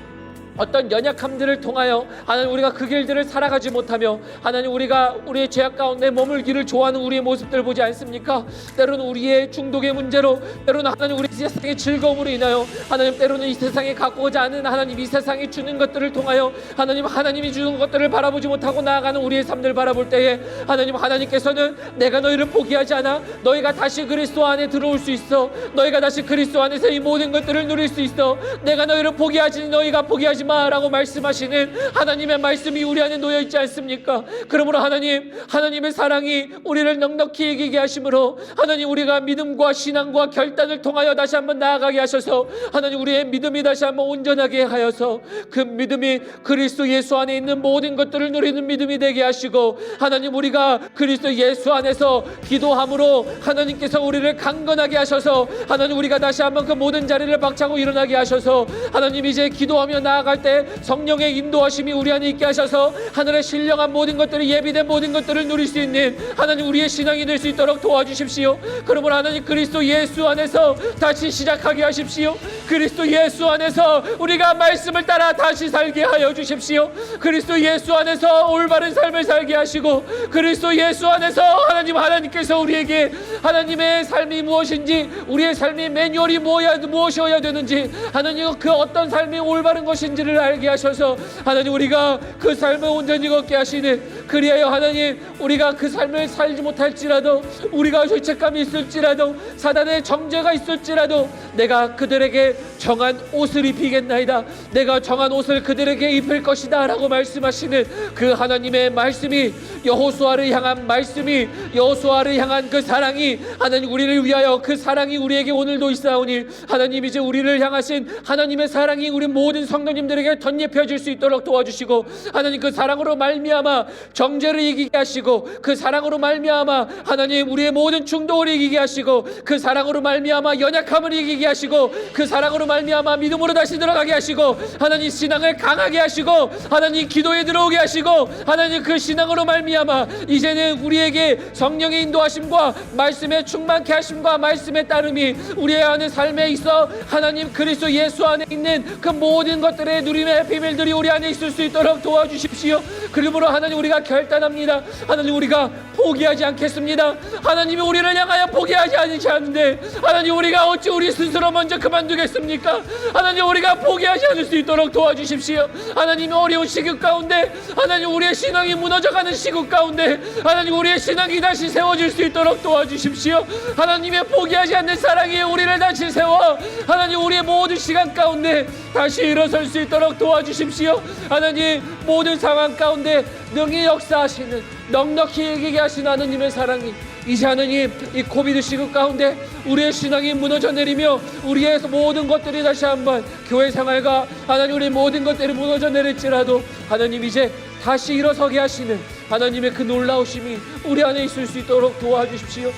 어떤 연약함들을 통하여 하나님 우리가 그 길들을 살아가지 못하며 하나님 우리가 우리의 죄악 가운데 머물기를 좋아하는 우리의 모습들을 보지 않습니까? 때로는 우리의 중독의 문제로, 때로는 하나님 우리 세상의 즐거움으로 인하여, 하나님 때로는 이 세상에 갖고자 하는 하나님 이 세상이 주는 것들을 통하여 하나님 하나님이 주는 것들을 바라보지 못하고 나아가는 우리의 삶들을 바라볼 때에 하나님 하나님께서는 내가 너희를 포기하지 않아, 너희가 다시 그리스도 안에 들어올 수 있어, 너희가 다시 그리스도 안에서 이 모든 것들을 누릴 수 있어, 내가 너희를 포기하지 너희가 포기하지 마라고 말씀하시는 하나님의 말씀이 우리 안에 놓여 있지 않습니까? 그러므로 하나님의 사랑이 우리를 넉넉히 이기게 하심으로 하나님 우리가 믿음과 신앙과 결단을 통하여 다시 한번 나아가게 하셔서 하나님 우리의 믿음이 다시 한번 온전하게 하여서 그 믿음이 그리스도 예수 안에 있는 모든 것들을 누리는 믿음이 되게 하시고, 하나님 우리가 그리스도 예수 안에서 기도함으로 하나님께서 우리를 강건하게 하셔서 하나님 우리가 다시 한번 그 모든 자리를 박차고 일어나게 하셔서 하나님 이제 기도하며 나아갈 때 성령의 인도하심이 우리 안에 있게 하셔서 하늘의 신령한 모든 것들을, 예비된 모든 것들을 누릴 수 있는 하나님 우리의 신앙이 될 수 있도록 도와주십시오. 그러므로 하나님 그리스도 예수 안에서 다시 시작하게 하십시오. 그리스도 예수 안에서 우리가 말씀을 따라 다시 살게 하여 주십시오. 그리스도 예수 안에서 올바른 삶을 살게 하시고, 그리스도 예수 안에서 하나님께서 우리에게 하나님의 삶이 무엇인지, 우리의 삶의 매뉴얼이 무엇이어야 되는지, 하나님 그 어떤 삶이 올바른 것인지를 알게 하셔서 하나님 우리가 그 삶을 온전히 걷게 하시는, 그리하여 하나님 우리가 그 삶을 살지 못할지라도, 우리가 죄책감이 있을지라도, 사단의 정죄가 있을지라도 내가 그들에게 정한 옷을 입히겠나이다, 내가 정한 옷을 그들에게 입힐 것이다 라고 말씀하시는 그 하나님의 말씀이, 여호수아를 향한 말씀이, 여호수아를 향한 그 사랑이, 하나님 우리를 위하여 그 사랑이 우리에게 오늘도 있사오니 하나님 이제 우리를 향하신 하나님의 사랑이 우리 모든 성도님들에게 덧입혀질 수 있도록 도와주시고, 하나님 그 사랑으로 말미암아 정죄를 이기게 하시고, 그 사랑으로 말미암아 하나님 우리의 모든 중독을 이기게 하시고, 그 사랑으로 말미암아 연약함을 이기게 하시고, 그 사랑으로 말미암아 믿음으로 다시 들어가게 하시고, 하나님 신앙을 강하게 하시고, 하나님 기도에 들어오게 하시고, 하나님 그 신앙으로 말미암아 이제는 우리에게 성령의 인도하심과 말씀에 충만케 하심과 말씀의 따름이 우리의 안에 삶에 있어 하나님 그리스도 예수 안에 있는 그 모든 것들의 누림의 비밀들이 우리 안에 있을 수 있도록 도와주십시오. 그러므로 하나님 우리가 결단합니다. 하나님 우리가 포기하지 않겠습니다. 하나님이 우리를 향하여 포기하지 않으시는데 하나님 우리가 어찌 우리 스스로 먼저 그만두겠습니까? 있습니까? 하나님, 우리가 포기하지 않을 수 있도록 도와주십시오. 하나님, 어려운 시국 가운데, 하나님, 우리의 신앙이 무너져가는 시국 가운데 하나님, 우리의 신앙이 다시 세워질 수 있도록 도와주십시오. 하나님의 포기하지 않는 사랑이 우리를 다시 세워 하나님, 우리의 모든 시간 가운데 다시 일어설 수 있도록 도와주십시오. 하나님, 모든 상황 가운데 능히 역사하시는, 넉넉히 얘기게 하시는 하나님의 사랑이 이제 하나님, 이 코비드 시국 가운데 우리의 신앙이 무너져 내리며 우리의 모든 것들이 다시 한번 교회 생활과 하나님, 우리의 모든 것들이 무너져 내릴지라도 하나님, 이제 다시 일어서게 하시는 하나님의 그 놀라우심이 우리 안에 있을 수 있도록 도와주십시오.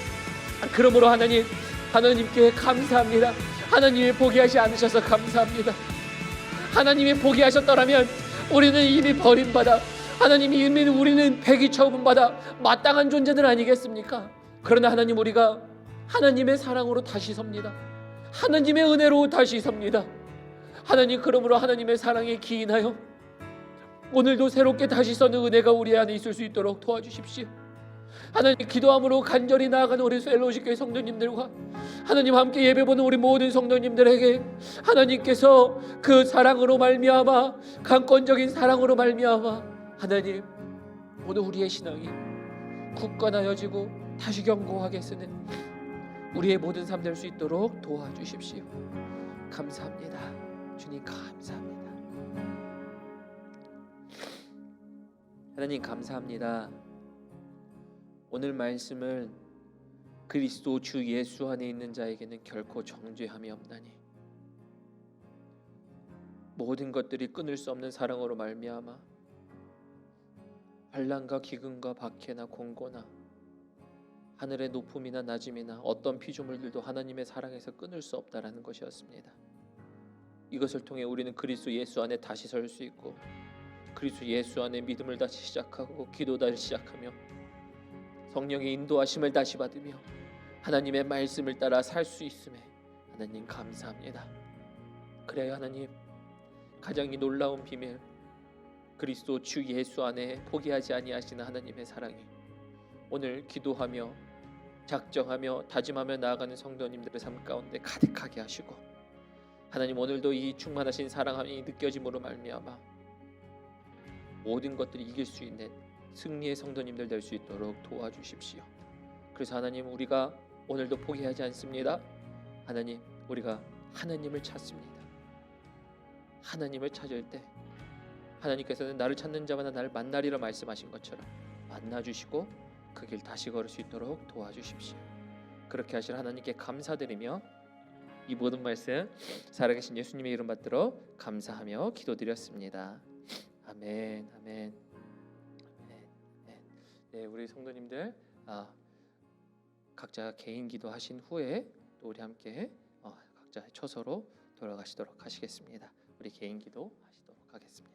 그러므로 하나님, 하나님께 감사합니다. 하나님이 포기하지 않으셔서 감사합니다. 하나님이 포기하셨더라면 우리는 이미 버림받아, 하나님이 이미 우리는 배기 처분받아 마땅한 존재들 아니겠습니까? 그러나 하나님, 우리가 하나님의 사랑으로 다시 섭니다. 하나님의 은혜로 다시 섭니다. 하나님, 그러므로 하나님의 사랑에 기인하여 오늘도 새롭게 다시 서는 은혜가 우리 안에 있을 수 있도록 도와주십시오. 하나님, 기도함으로 간절히 나아가는 우리 펠로우십교회 성도님들과 하나님 함께 예배보는 우리 모든 성도님들에게 하나님께서 그 사랑으로 말미암아, 강권적인 사랑으로 말미암아 하나님, 오늘 우리의 신앙이 굳건하여지고 다시 견고하게 쓰는 우리의 모든 삶 될 수 있도록 도와주십시오. 감사합니다. 주님, 감사합니다. 하나님, 감사합니다. 오늘 말씀을 그리스도 주 예수 안에 있는 자에게는 결코 정죄함이 없나니 모든 것들이 끊을 수 없는 사랑으로 말미암아 환난과 기근과 박해나 공고나 하늘의 높음이나 낮음이나 어떤 피조물들도 하나님의 사랑에서 끊을 수 없다라는 것이었습니다. 이것을 통해 우리는 그리스도 예수 안에 다시 설 수 있고, 그리스도 예수 안에 믿음을 다시 시작하고 기도 다시 시작하며 성령의 인도하심을 다시 받으며 하나님의 말씀을 따라 살 수 있음에 하나님 감사합니다. 그래야 하나님, 가장 이 놀라운 비밀, 그리스도 주 예수 안에 포기하지 아니하시는 하나님의 사랑이 오늘 기도하며 작정하며 다짐하며 나아가는 성도님들의 삶 가운데 가득하게 하시고, 하나님, 오늘도 이 충만하신 사랑함이 느껴짐으로 말미암아 모든 것들이 이길 수 있는 승리의 성도님들 될 수 있도록 도와주십시오. 그래서 하나님, 우리가 오늘도 포기하지 않습니다. 하나님, 우리가 하나님을 찾습니다. 하나님을 찾을 때 하나님께서는 나를 찾는 자마다 나를 만나리라 말씀하신 것처럼 만나주시고 그 길 다시 걸을 수 있도록 도와주십시오. 그렇게 하실 하나님께 감사드리며 이 모든 말씀 살아계신 예수님의 이름 받들어 감사하며 기도드렸습니다. 아멘, 아멘. 네, 우리 성도님들 각자 개인 기도하신 후에 또 우리 함께 각자 처소로 돌아가시도록 하시겠습니다. 우리 개인 기도 하시도록 하겠습니다.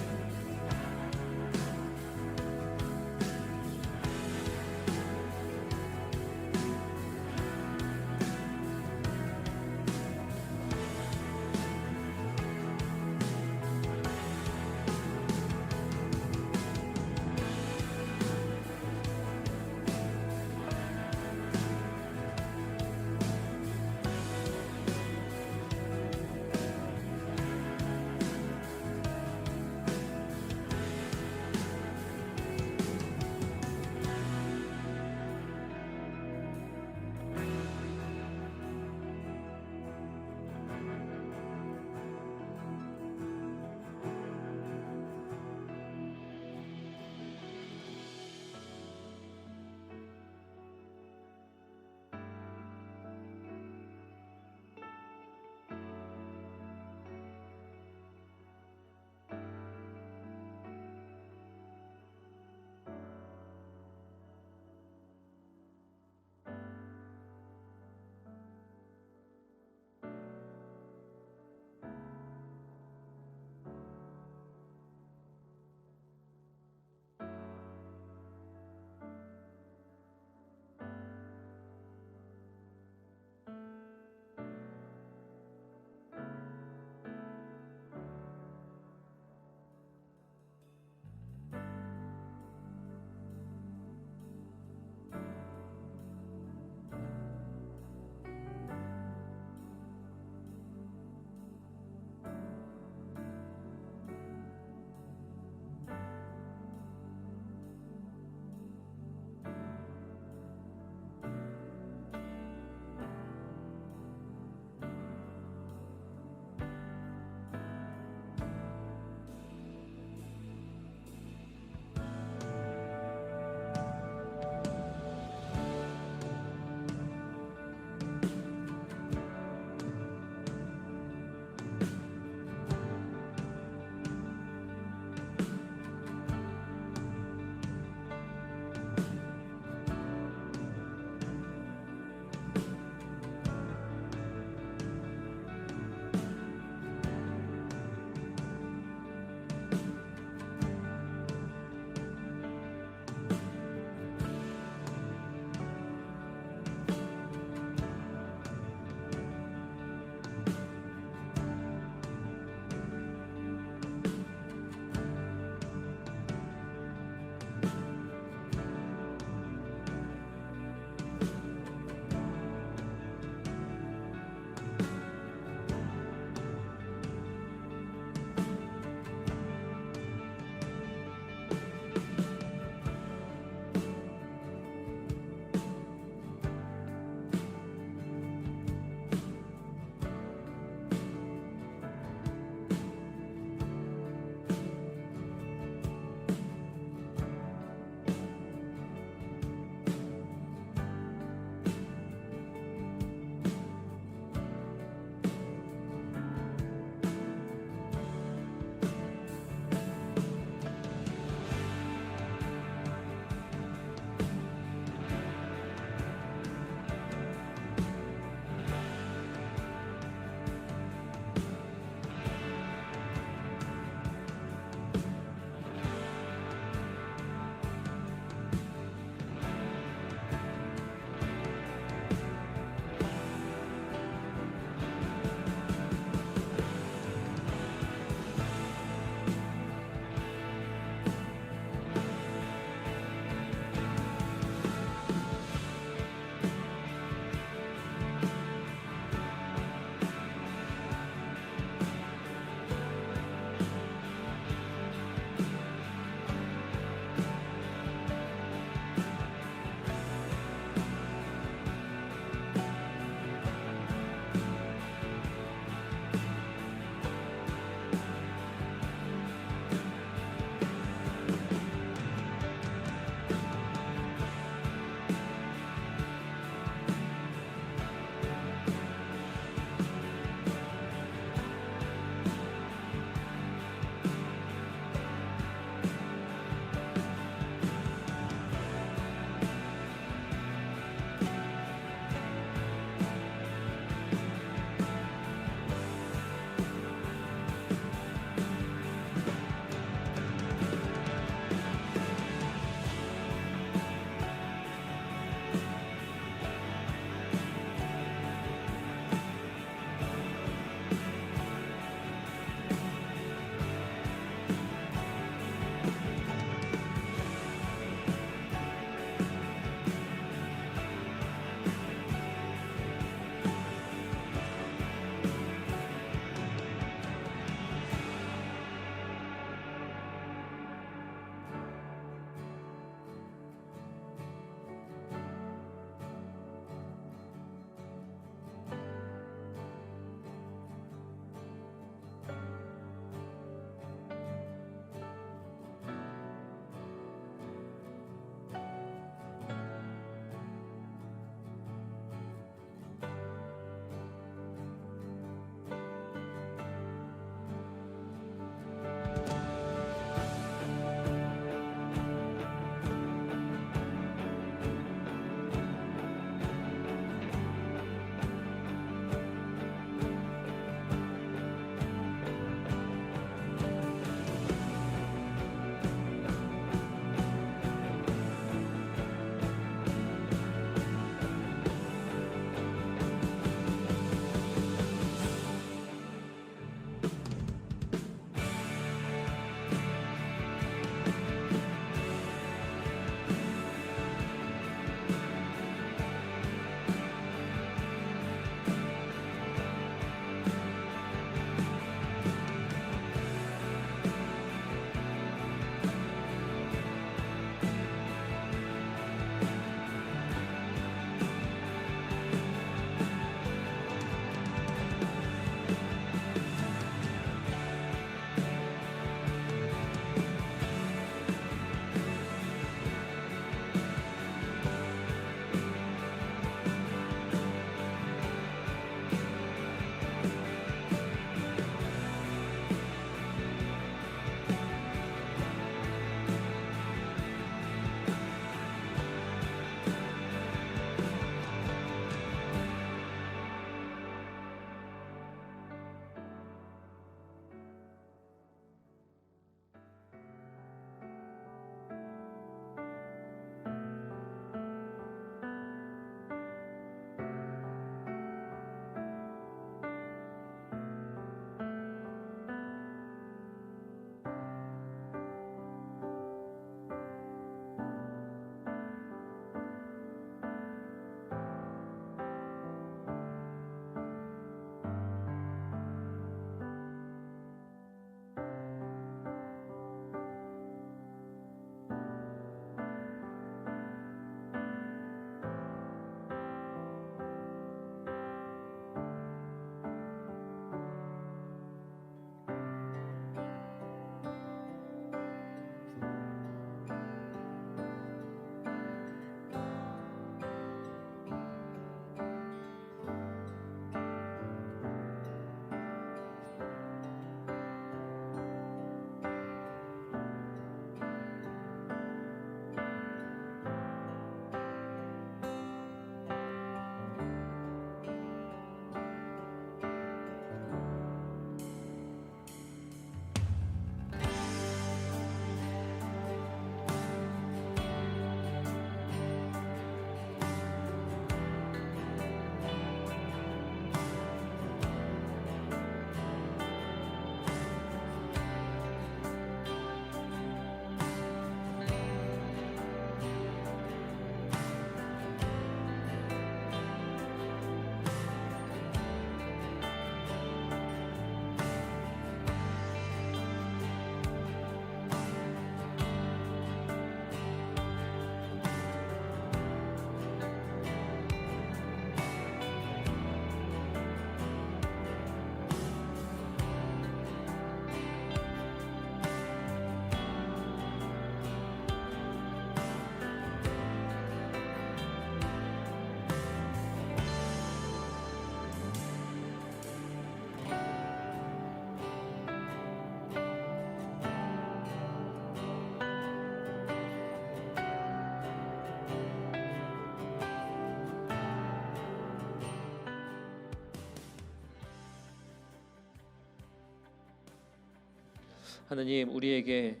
하나님, 우리에게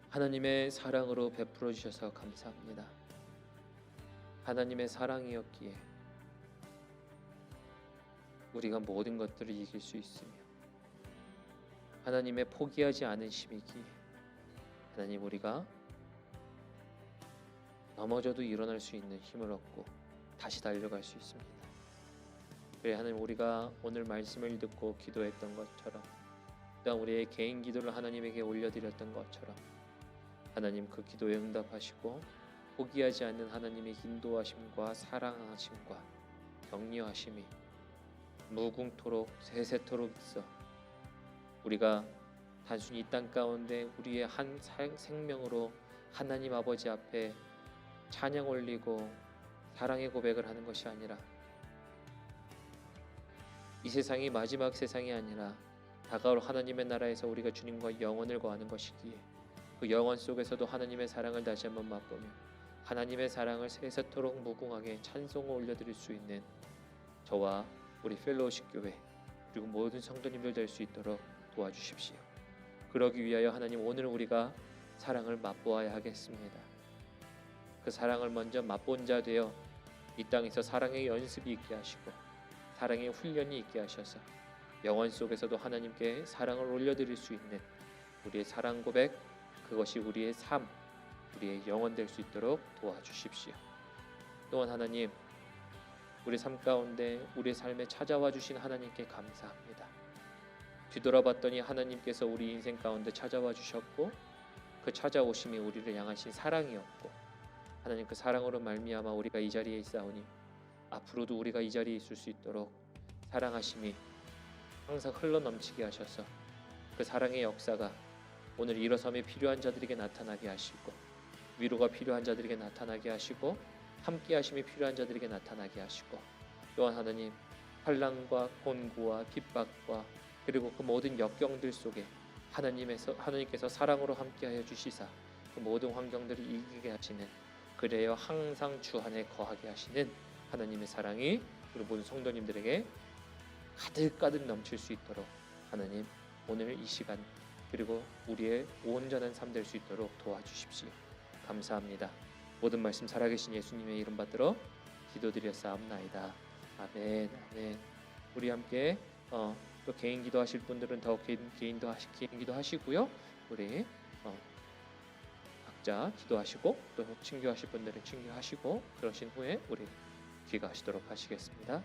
하나님의 사랑으로 베풀어 주셔서 감사합니다. 하나님의 사랑이었기에 우리가 모든 것들을 이길 수 있으며, 하나님의 포기하지 않으심이기에 하나님, 우리가 넘어져도 일어날 수 있는 힘을 얻고 다시 달려갈 수 있습니다. 그래 하나님, 우리가 오늘 말씀을 듣고 기도했던 것처럼, 또한 우리의 개인 기도를 하나님에게 올려드렸던 것처럼 하나님, 그 기도에 응답하시고 포기하지 않는 하나님의 인도하심과 사랑하심과 격려하심이 무궁토록 세세토록 있어 우리가 단순히 이 땅 가운데 우리의 한 생명으로 하나님 아버지 앞에 찬양 올리고 사랑의 고백을 하는 것이 아니라, 이 세상이 마지막 세상이 아니라 다가올 하나님의 나라에서 우리가 주님과 영원을 거하는 것이기에, 그 영원 속에서도 하나님의 사랑을 다시 한번 맛보며 하나님의 사랑을 세세토록 무궁하게 찬송을 올려드릴 수 있는 저와 우리 펠로우십 교회 그리고 모든 성도님들 될 수 있도록 도와주십시오. 그러기 위하여 하나님, 오늘 우리가 사랑을 맛보아야 하겠습니다. 그 사랑을 먼저 맛본 자 되어 이 땅에서 사랑의 연습이 있게 하시고 사랑의 훈련이 있게 하셔서 영원 속에서도 하나님께 사랑을 올려드릴 수 있는 우리의 사랑 고백, 그것이 우리의 삶, 우리의 영혼 될 수 있도록 도와주십시오. 또한 하나님, 우리 삶 가운데 우리의 삶에 찾아와 주신 하나님께 감사합니다. 뒤돌아봤더니 하나님께서 우리 인생 가운데 찾아와 주셨고, 그 찾아오심이 우리를 향하신 사랑이었고, 하나님, 그 사랑으로 말미암아 우리가 이 자리에 있사오니 앞으로도 우리가 이 자리에 있을 수 있도록 사랑하심이 항상 흘러넘치게 하셔서 그 사랑의 역사가 오늘 일어섬이 필요한 자들에게 나타나게 하시고, 위로가 필요한 자들에게 나타나게 하시고, 함께 하심이 필요한 자들에게 나타나게 하시고, 또한 하나님, 환난과 곤고와 핍박과 그리고 그 모든 역경들 속에 하나님께서 사랑으로 함께하여 주시사 그 모든 환경들을 이기게 하시는, 그래야 항상 주 안에 거하게 하시는 하나님의 사랑이 우리 모든 성도님들에게 가득가득 넘칠 수 있도록 하나님, 오늘 이 시간 그리고 우리의 온전한 삶 될 수 있도록 도와주십시오. 감사합니다. 모든 말씀 살아계신 예수님의 이름 받들어 기도드렸사옵나이다. 아멘. 아멘. 우리 함께 또 개인 기도하실 분들은 더 개인 기도하시고요. 우리 각자 기도하시고 또 친교하실 분들은 친교하시고, 그러신 후에 우리 귀가하시도록 하시겠습니다.